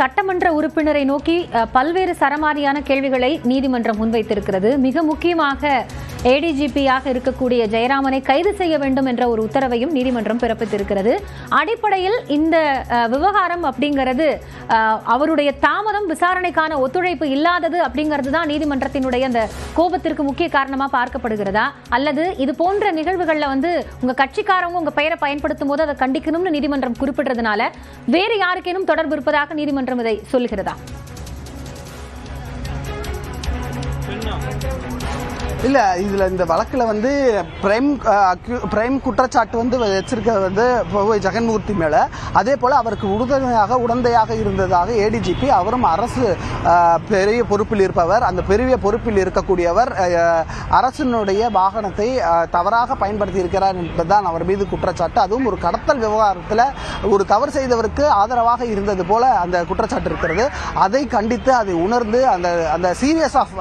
சட்டமன்ற உறுப்பினரை நோக்கி பல்வேறு சரமாரியான கேள்விகளை நீதிமன்றம் முன்வைத்திருக்கிறது. மிக முக்கியமாக ஏடிஜிபியாக இருக்கக்கூடிய ஜெயராமனை கைது செய்ய வேண்டும் என்ற ஒரு உத்தரவையும் நீதிமன்றம் பிறப்பித்திருக்கிறது. அடிப்படையில் இந்த விவகாரம் அப்படிங்கிறது அவருடைய தாமதம், விசாரணைக்கான ஒத்துழைப்பு இல்லாதது அப்படிங்கிறது தான் நீதிமன்றத்தினுடைய அந்த கோபத்திற்கு முக்கிய காரணமா பார்க்கப்படுகிறதா, அல்லது இது போன்ற நிகழ்வுகள்ல உங்க கட்சிக்காரங்க உங்க பெயரை பயன்படுத்தும் போது அதை கண்டிக்கணும்னு நீதிமன்றம் குறிப்பிட்டதுனால வேறு யாருக்கேனும் தொடர்பு இருப்பதாக நீதிமன்றம் இதை சொல்லுகிறதா? இல்ல, இதுல இந்த வழக்குல பிரைம் குற்றச்சாட்டு வச்சிருக்கிறது ஜெகன்மூர்த்தி மேல. அதே போல அவருக்கு உடந்தையாக இருந்ததாக ஏடிஜிபி, அவரும் அரசு பெரிய பொறுப்பில் இருப்பவர். அந்த பெரிய பொறுப்பில் இருக்கக்கூடியவர் அரசினுடைய வாகனத்தை தவறாக பயன்படுத்தி இருக்கிறார் என்பதுதான் அவர் மீது குற்றச்சாட்டு. அதுவும் ஒரு கடத்தல் விவகாரத்தில் ஒரு தவறு செய்தவருக்கு ஆதரவாக இருந்தது போல அந்த குற்றச்சாட்டு இருக்கிறது. அதை கண்டித்து, அதை உணர்ந்து அந்த சீரியஸ் ஆஃப்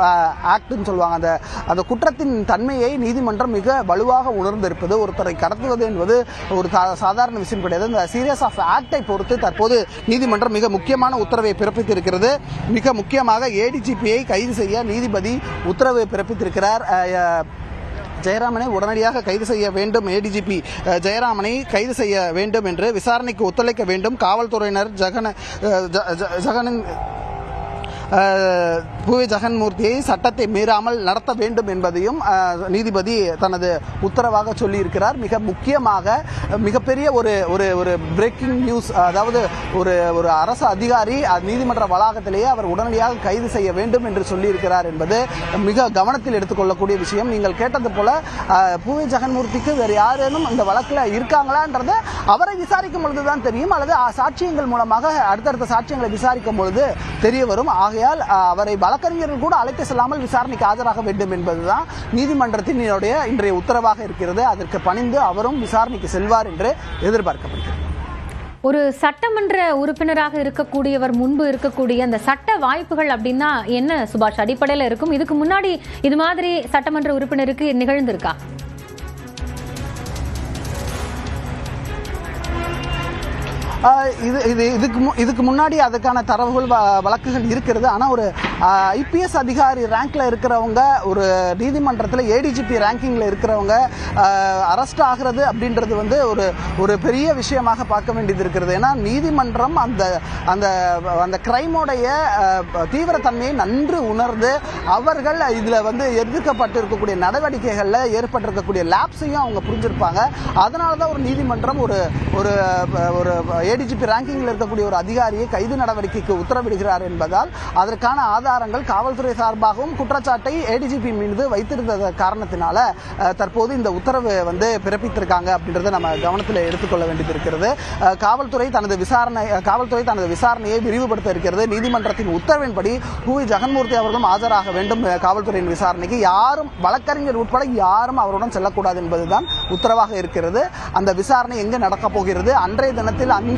ஆக்ட்னு சொல்லுவாங்க, அந்த குற்றத்தின் தன்மையை நீதிமன்றம் மிக வலுவாக உணர்ந்திருப்பது. ஒருத்தரை கடத்துவது என்பது ஒரு சாதாரண விஷயம் கிடையாது. இந்த சீரியஸ் ஆஃப் ஆக்டை பொறுத்து தற்போது நீதிமன்றம் மிக முக்கியமான உத்தரவை பிறப்பித்திருக்கிறது. மிக முக்கியமாக ஏடிஜிபியை கைது செய்ய நீதிபதி உத்தரவை பிறப்பித்திருக்கிறார். ஜெயராமனை உடனடியாக கைது செய்ய வேண்டும், ஏடிஜிபி ஜெயராமனை கைது செய்ய வேண்டும் என்று விசாரணைக்கு ஒத்துழைக்க வேண்டும். காவல்துறையினர் ஜெகனின் ஜெகன்மூர்த்தியை சட்டத்தை மீறாமல் நடத்த வேண்டும் என்பதையும் நீதிபதி தனது உத்தரவாக சொல்லியிருக்கிறார். மிக முக்கியமாக மிகப்பெரிய ஒரு பிரேக்கிங் நியூஸ், அதாவது ஒரு அரசு அதிகாரி நீதிமன்ற வளாகத்திலேயே அவர் உடனடியாக கைது செய்ய வேண்டும் என்று சொல்லியிருக்கிறார் என்பது மிக கவனத்தில் எடுத்துக்கொள்ளக்கூடிய விஷயம். நீங்கள் கேட்டது போல பூவி ஜெகன்மூர்த்திக்கு வேறு யாரேனும் இந்த வழக்கில் இருக்காங்களான்றது அவரை விசாரிக்கும் பொழுதுதான் தெரியும், அல்லது சாட்சியங்கள் மூலமாக அடுத்தடுத்த சாட்சியங்களை விசாரிக்கும் பொழுது தெரிய வரும். அவரை வழக்கறிஞர்கள் கூட அழைத்து செல்லாமல் விசாரணைக்கு ஆஜராக வேண்டும் என்பதுதான் நீதிமன்றத்தின் இன்றைய உத்தரவாக இருக்கிறது. அதற்கு பணிந்து அவரும் விசாரணைக்கு செல்வார் என்று எதிர்பார்க்கப்படுகிறது. ஒரு சட்டமன்ற உறுப்பினராக இருக்கக்கூடியவர் முன்பு இருக்கக்கூடிய அந்த சட்ட வாய்ப்புகள் அப்படின்னா என்ன சுபாஷ் அடிப்படையில் இருக்கும்? இதுக்கு முன்னாடி இது மாதிரி சட்டமன்ற உறுப்பினருக்கு நிகழ்ந்திருக்கா? இதுக்கு முன்னாடி அதுக்கான தரவுகள் வழக்குகள் இருக்கிறது. ஆனால் ஒரு ஐபிஎஸ் அதிகாரி ரேங்க்ல இருக்கிறவங்க, ஒரு நீதிமன்றத்தில் ஏடிஜிபி ரேங்கிங்ல இருக்கிறவங்க அரெஸ்ட் ஆகிறது அப்படின்றது ஒரு பெரிய விஷயமாக பார்க்க வேண்டியது இருக்கிறது. ஏன்னா நீதிமன்றம் அந்த கிரைமோடைய தீவிரத்தன்மையை நன்கு உணர்ந்து அவர்கள் இதுல எதிர்க்கப்பட்டிருக்கக்கூடிய நடவடிக்கைகள்ல ஏற்பட்டிருக்கக்கூடிய லேப்ஸையும் அவங்க புரிஞ்சிருப்பாங்க. அதனாலதான் ஒரு நீதிமன்றம் ஒரு ஏடிஜிபி ரேங்கிங்ல இருக்கக்கூடிய ஒரு அதிகாரியை கைது நடவடிக்கைக்கு உத்தரவிடுகிறார் என்பதால் அதற்கான ஆதாரங்கள் காவல்துறை சார்பாகவும் குற்றச்சாட்டை ஏடிஜிபி மீது வைத்திருந்த காரணத்தினால தற்போது இந்த உத்தரவு பிறப்பித்திருக்காங்க அப்படின்றத நம்ம கவனத்தில் எடுத்துக்கொள்ள வேண்டியது இருக்கிறது. காவல்துறை தனது விசாரணையை விரிவுபடுத்த இருக்கிறது. நீதிமன்றத்தின் உத்தரவின்படி பூவி ஜெகன்மூர்த்தி அவர்களும் ஆஜராக வேண்டும் காவல்துறையின் விசாரணைக்கு. யாரும் வழக்கறிஞர் உட்பட யாரும் அவருடன் செல்லக்கூடாது என்பதுதான் உத்தரவாக இருக்கிறது. அந்த விசாரணை எங்க நடக்க போகிறது, அன்றைய தினத்தில் அங்கே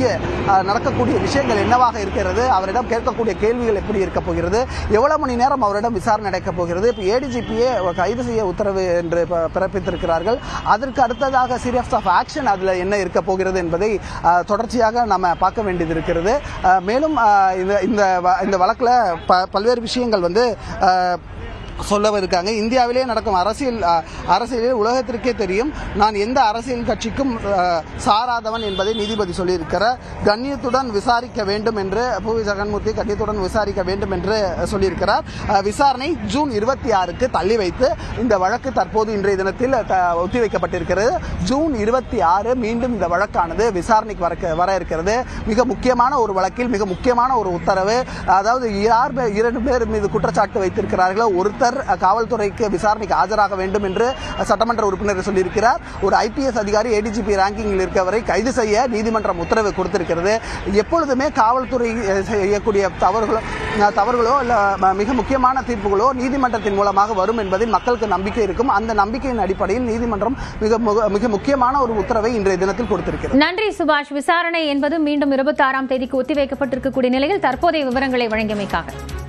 நடக்கக்கூடிய விஷயங்கள் என்னவாக இருக்கிறது, அவரிடம் கேட்கக்கூடிய கேள்விகள் எப்படி இருக்க போகிறது, எவ்வளவு மணி நேரம் அவரிடம் விசாரணை நடக்க போகிறது. இப்போ ஏடிஜிபியை கைது செய்ய உத்தரவு என்று பிறப்பித்திருக்கிறார்கள். அதற்கு அடுத்ததாக சீரியஸ் ஆஃப் ஆக்ஷன் அதுல என்ன இருக்க போகிறது என்பதை தொடர்ச்சியாக நம்ம பார்க்க வேண்டியது இருக்கிறது. மேலும் இந்த வழக்கில் பல்வேறு விஷயங்கள் சொல்லவிருக்காங்க. இந்தியாவிலே நடக்கும் அரசியலில் உலகத்திற்கே தெரியும், நான் எந்த அரசியல் கட்சிக்கும் சாராதவன் என்பதை நீதிபதி சொல்லியிருக்கிறார். கண்ணியத்துடன் விசாரிக்க வேண்டும் என்று பூவி ஜெகன்மூர்த்தி கண்ணியத்துடன் விசாரிக்க வேண்டும் என்று சொல்லியிருக்கிறார். விசாரணை ஜூன் 26க்கு தள்ளி வைத்து இந்த வழக்கு தற்போது இன்றைய தினத்தில் ஒத்திவைக்கப்பட்டிருக்கிறது. ஜூன் 26 மீண்டும் இந்த வழக்கானது விசாரணைக்கு வர இருக்கிறது. மிக முக்கியமான ஒரு வழக்கில் மிக முக்கியமான ஒரு உத்தரவு. அதாவது இரண்டு பேர் மீது குற்றச்சாட்டு வைத்திருக்கிறார்களோ, ஒருத்தர் காவல்துறைக்கு விசாரணைக்கு ஆஜராக வேண்டும் என்று சட்டமன்ற உறுப்பினர் சொல்லியிருக்கிறார். ஒரு ஐபிஎஸ் அதிகாரி ஏடிஜிபி ரேங்கிங்கில் இருக்கவரை கைது செய்ய நீதிமன்றம் உத்தரவு கொடுத்திருக்கிறது. எப்பொழுதுமே காவல்துறை செய்யக்கூடிய தவறுகளோ இல்ல மிக முக்கியமான தீர்ப்புகளோ நீதிமன்றத்தின் மூலமாக வரும் என்பதில் மக்களுக்கு நம்பிக்கை இருக்கும். அந்த நம்பிக்கையின் அடிப்படையில் நீதிமன்றம் மிக முக்கியமான ஒரு உத்தரவை இன்றைய தினத்தில் கொடுத்திருக்கிறது. நன்றி சுபாஷ். விசாரணை என்பது மீண்டும் 26ஆம் தேதிக்கு ஒத்திவைக்கப்பட்டிருக்கக்கூடிய நிலையில் தற்போதைய விவரங்களை வழங்கியமைக்காக